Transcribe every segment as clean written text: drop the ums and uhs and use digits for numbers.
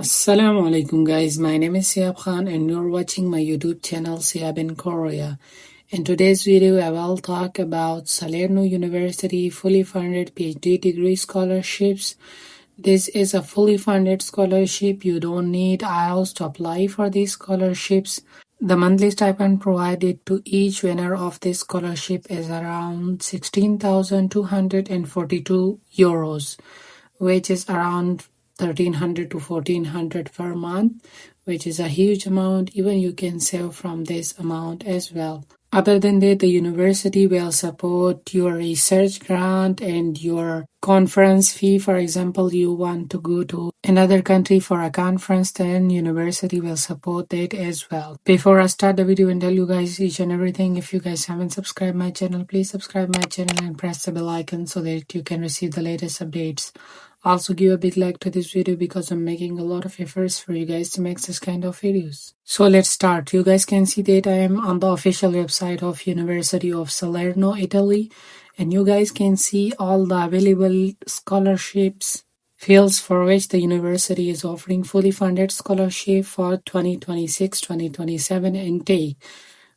Assalamu alaikum guys, my name is Siab Khan and you're watching my YouTube channel Siab in Korea. In today's video I will talk about Salerno University fully funded PhD degree scholarships. This is a fully funded scholarship. You don't need IELTS to apply for these scholarships. The monthly stipend provided to each winner of this scholarship is around 16,242 euros, which is around 1300 to 1400 per month, which is a huge amount. Even you can save from this amount as well. Other than that, the university will support your research grant and your conference fee. For example, you want to go to another country for a conference, then university will support that as well. Before I start the video and tell you guys each and everything, if you guys haven't subscribed my channel, please subscribe my channel and press the bell icon so that you can receive the latest updates. Also give a big like to this video because I'm making a lot of efforts for you guys to make this kind of videos. So let's start. You guys can see that I am on the official website of University of Salerno, Italy, and you guys can see all the available scholarships fields for which the university is offering fully funded scholarship for 2026-2027 intake.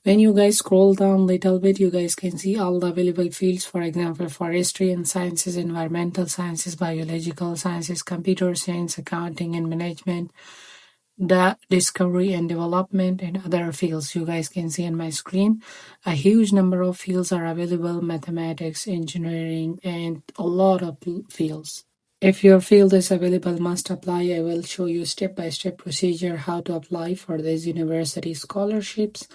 When you guys scroll down a little bit, you guys can see all the available fields, for example, forestry and sciences, environmental sciences, biological sciences, computer science, accounting and management, the discovery and development, and other fields. You guys can see on my screen a huge number of fields are available: mathematics, engineering, and a lot of fields. If your field is available, must apply. I will show you step-by-step procedure how to apply for these university scholarships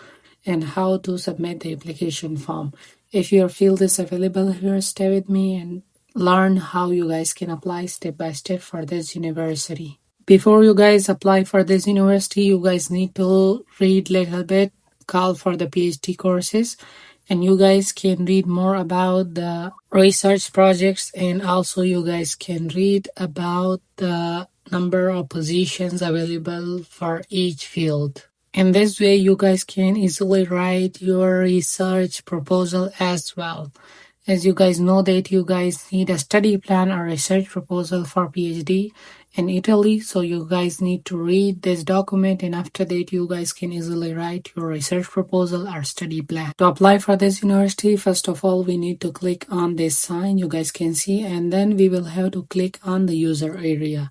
and how to submit the application form. If your field is available here, stay with me and learn how you guys can apply step by step for this university. Before you guys apply for this university, you guys need to read a little bit, call for the PhD courses, and you guys can read more about the research projects, and also you guys can read about the number of positions available for each field. In this way, you guys can easily write your research proposal as well. As you guys know that you guys need a study plan or research proposal for PhD in Italy. So you guys need to read this document, and after that you guys can easily write your research proposal or study plan. To apply for this university, first of all, we need to click on this sign you guys can see, and then we will have to click on the user area.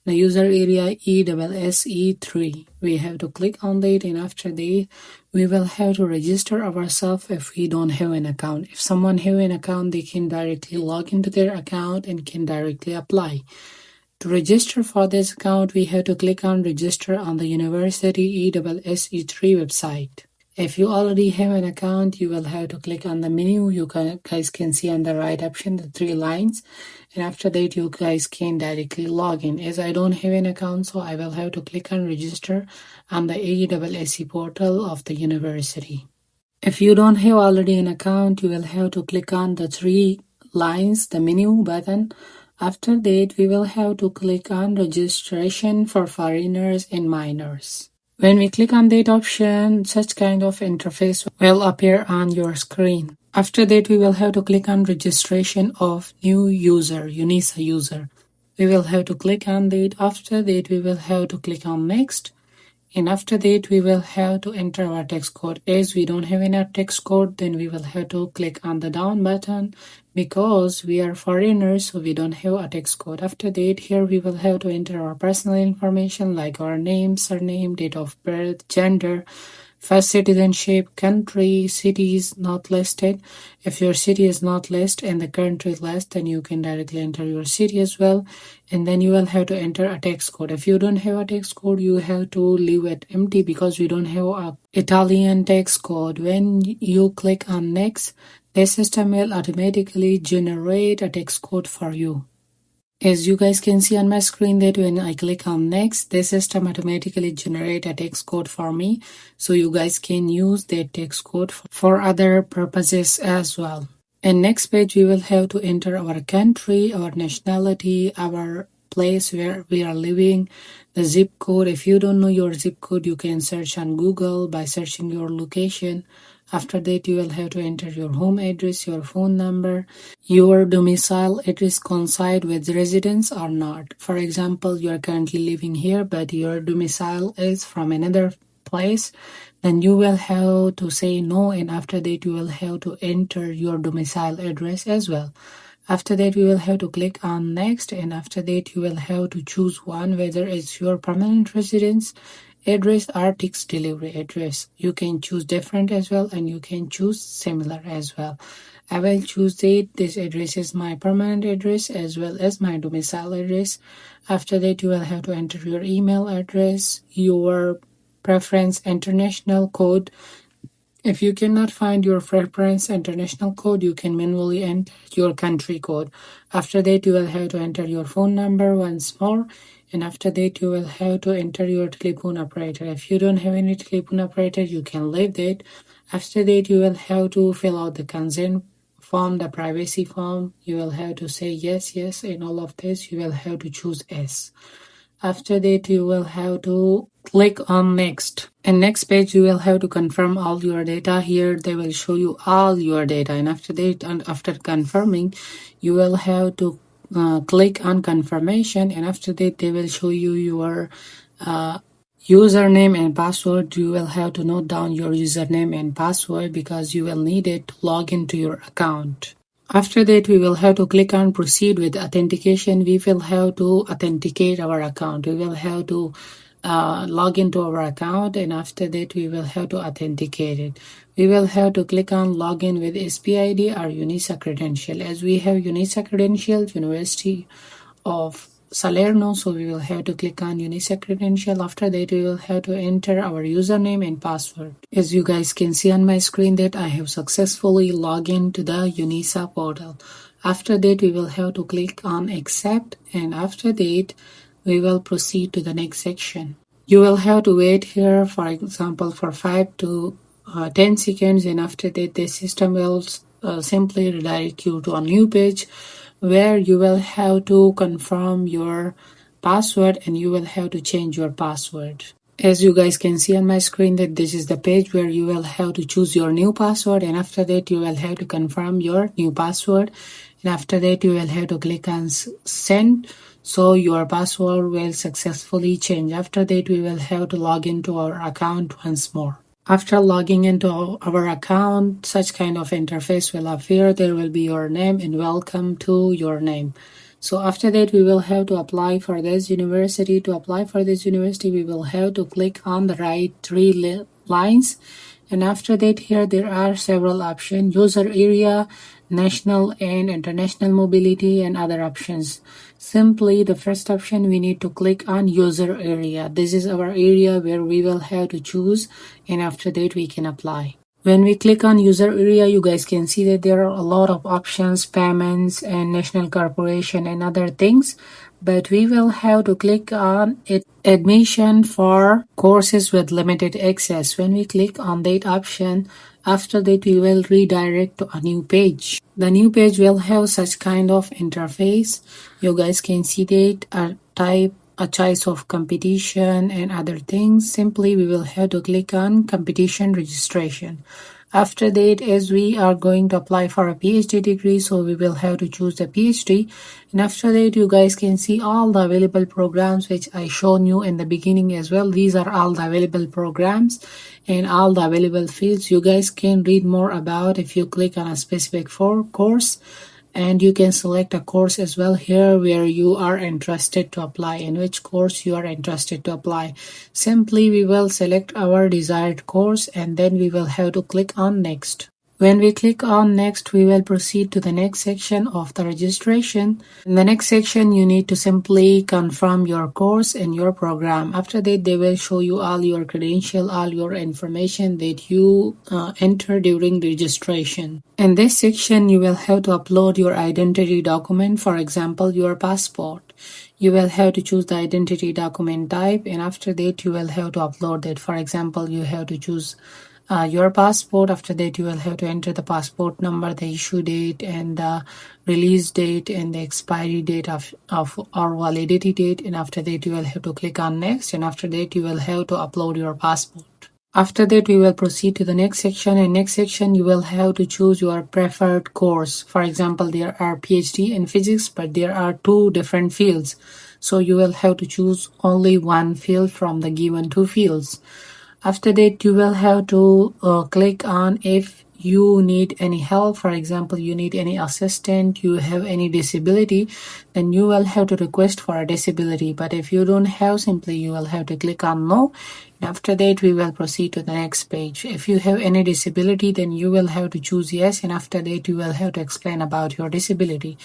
The user area XLII. We have to click on that, and after that we will have to register ourselves if we don't have an account. If someone have an account, they can directly log into their account and can directly apply. To register for this account, we have to click on register on the University XLII website. If you already have an account, you will have to click on the menu. You guys can see on the right option the 3 lines, and after that you guys can directly log in. As I don't have an account, so I will have to click on register on the XLII portal of the university. If you don't have already an account, you will have to click on the 3 lines, the menu button. After that, we will have to click on registration for foreigners and minors. When we click on that option, such kind of interface will appear on your screen. After that, we will have to click on registration of new user, UNISA user. We will have to click on that. After that, we will have to click on next. And after that, we will have to enter our text code. As we don't have any text code, then we will have to click on the down button because we are foreigners, so we don't have a text code. After that, here we will have to enter our personal information like our name, surname, date of birth, gender, first citizenship, country, cities not listed. If your city is not listed and the country is listed, then you can directly enter your city as well. And then you will have to enter a text code. If you don't have a text code, you have to leave it empty because we don't have an Italian text code. When you click on next, the system will automatically generate a text code for you. As you guys can see on my screen that when I click on next, the system automatically generate a text code for me. So you guys can use that text code for other purposes as well. And next page, we will have to enter our country, our nationality, our place where we are living, the zip code. If you don't know your zip code, you can search on Google by searching your location. After that, you will have to enter your home address, your phone number, your domicile address coincide with residence or not. For example, you are currently living here, but your domicile is from another place, then you will have to say no, and after that you will have to enter your domicile address as well. After that, you will have to click on next, and after that you will have to choose one, whether it's your permanent residence address or text delivery address. You can choose different as well, and you can choose similar as well. I will choose that this address is my permanent address as well as my domicile address. After that, you will have to enter your email address, your preference international code. If you cannot find your preference international code, you can manually enter your country code. After that, you will have to enter your phone number once more. And after that, you will have to enter your telephone operator. If you don't have any telephone operator, you can leave that. After that, you will have to fill out the consent form, the privacy form. You will have to say yes, yes, and all of this. You will have to choose yes. After that, you will have to click on next. And next page, you will have to confirm all your data. Here, they will show you all your data. And after that, and after confirming, you will have to click on confirmation. And after that, they will show you your username and password. You will have to note down your username and password because you will need it to log into your account. After that, we will have to click on proceed with authentication. We will have to authenticate our account. We will have to log into our account, and after that we will have to authenticate it. We will have to click on login with SPID or UNISA credential. As we have UNISA credential, University of Salerno, so we will have to click on UNISA credential. After that, we will have to enter our username and password. As you guys can see on my screen that I have successfully logged into the UNISA portal. After that, we will have to click on accept, and after that, we will proceed to the next section. You will have to wait here, for example, for 5 to 10 seconds, and after that, the system will simply redirect you to a new page where you will have to confirm your password and you will have to change your password. As you guys can see on my screen that this is the page where you will have to choose your new password, and after that you will have to confirm your new password, and after that you will have to click on send, so your password will successfully change. After that we will have to log into our account once more. After logging into our account, such kind of interface will appear. There will be your name and welcome to your name. So after that, we will have to apply for this university. To apply for this university, we will have to click on the right 3 lines. And after that, here there are several options: user area, national and international mobility, and other options. Simply, the first option, we need to click on user area. This is our area where we will have to choose, and after that we can apply. When we click on user area, you guys can see that there are a lot of options, payments and national corporation and other things, but we will have to click on it, admission for courses with limited access. When we click on that option, after that we will redirect to a new page. The new page will have such kind of interface. You guys can see that type a choice of competition and other things. Simply we will have to click on competition registration. After that, as we are going to apply for a PhD degree, so we will have to choose the PhD. And after that, you guys can see all the available programs which I shown you in the beginning as well. These are all the available programs and all the available fields. You guys can read more about if you click on a specific course. And you can select a course as well here where you are interested to apply, in which course you are interested to apply. Simply we will select our desired course and then we will have to click on next. When we click on next, we will proceed to the next section of the registration. In the next section, you need to simply confirm your course and your program. After that, they will show you all your credential, all your information that you enter during registration. In this section, you will have to upload your identity document, for example, your passport. You will have to choose the identity document type, and after that, you will have to upload it. For example, you have to choose your passport. After that, you will have to enter the passport number, the issue date, and the release date, and the expiry date of or validity date. And after that, you will have to click on next, and after that, you will have to upload your passport. After that, we will proceed to the next section. In next section, you will have to choose your preferred course. For example, there are PhD in physics, but there are two different fields. So you will have to choose only one field from the given two fields. After that, you will have to click on if you need any help. For example, you need any assistant, you have any disability, then you will have to request for a disability. But if you don't have, simply you will have to click on no. After that, we will proceed to the next page. If you have any disability, then you will have to choose yes, and after that, you will have to explain about your disability.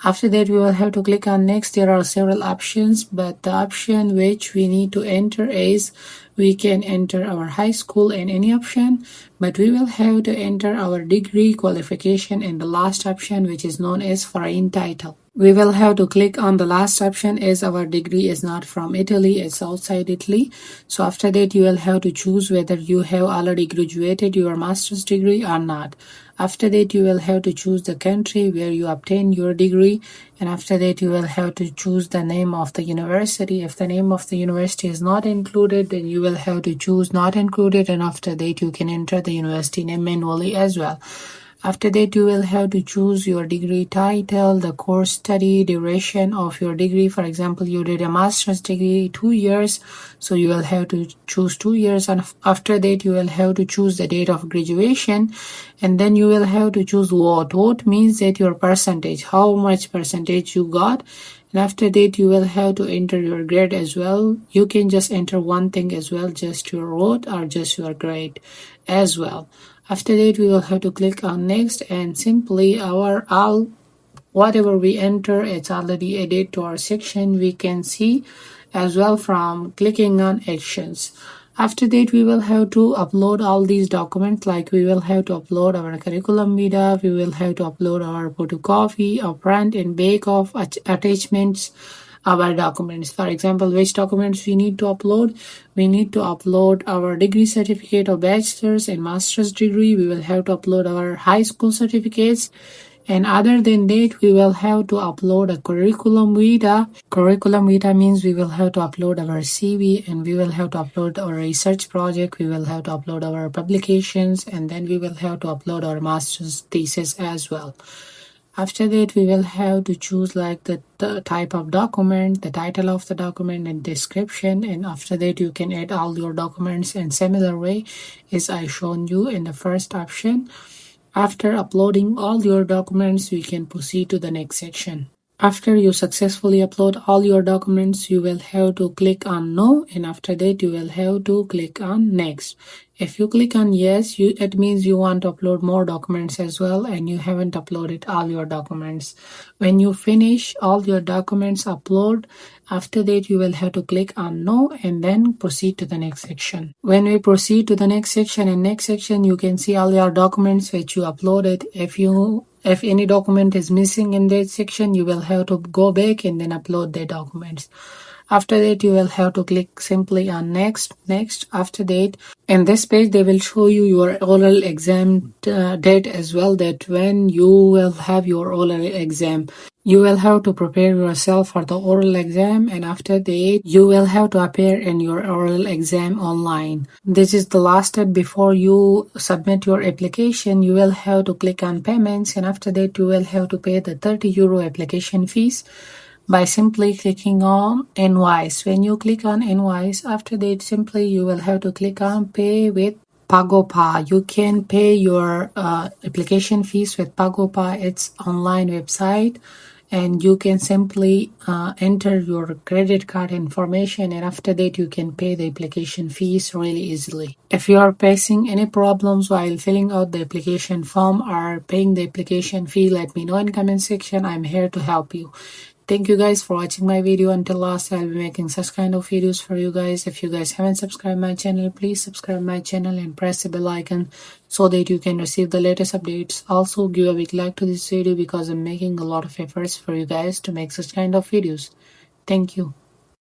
After that, we will have to click on next. There are several options, but the option which we need to enter is we can enter our high school in any option, but we will have to enter our degree qualification in the last option, which is known as foreign title. We will have to click on the last option as our degree is not from Italy, it's outside Italy. So after that, you will have to choose whether you have already graduated your master's degree or not. After that, you will have to choose the country where you obtain your degree, and after that, you will have to choose the name of the university. If the name of the university is not included, then you will have to choose not included, and after that, you can enter the university name manually as well. After that, you will have to choose your degree title, the course study, duration of your degree. For example, you did a master's degree 2 years, so you will have to choose 2 years, and after that, you will have to choose the date of graduation, and then you will have to choose what. What means that your percentage, how much percentage you got, and after that, you will have to enter your grade as well. You can just enter one thing as well, just your vote or just your grade as well. After that, we will have to click on next, and simply whatever we enter, it's already added to our section. We can see as well from clicking on actions. After that, we will have to upload all these documents, like we will have to upload our curriculum vitae, we will have to upload our photocopy, our print and back of attachments, our documents. For example, which documents we need to upload? We need to upload our degree certificate of bachelor's and master's degree. We will have to upload our high school certificates. And other than that, we will have to upload a curriculum vitae. Curriculum vitae means we will have to upload our CV, and we will have to upload our research project. We will have to upload our publications, and then we will have to upload our master's thesis as well. After that, we will have to choose like the type of document, the title of the document, and description. And after that, you can add all your documents in similar way as I shown you in the first option. After uploading all your documents, we can proceed to the next section. After you successfully upload all your documents, you will have to click on no, and after that you will have to click on next. If you click on yes, it means you want to upload more documents as well, and you haven't uploaded all your documents. When you finish all your documents upload, after that you will have to click on no and then proceed to the next section. When we proceed to the next section, you can see all your documents which you uploaded. If any document is missing in that section, you will have to go back and then upload the documents. After that, you will have to click simply on next. After that, in this page, they will show you your oral exam date as well, that when you will have your oral exam. You will have to prepare yourself for the oral exam, and after that, you will have to appear in your oral exam online. This is the last step before you submit your application. You will have to click on payments, and after that, you will have to pay the €30 application fees by simply clicking on invoice. When you click on invoice, after that, simply you will have to click on pay with Pagopa. You can pay your application fees with Pagopa. It's online website, and you can simply enter your credit card information, and after that you can pay the application fees really easily. If you are facing any problems while filling out the application form or paying the application fee, let me know in comment section. I'm here to help you. Thank you guys for watching my video. Until last, I'll be making such kind of videos for you guys. If you guys haven't subscribed my channel, please subscribe my channel and press the bell icon so that you can receive the latest updates. Also, give a big like to this video because I'm making a lot of efforts for you guys to make such kind of videos. Thank you.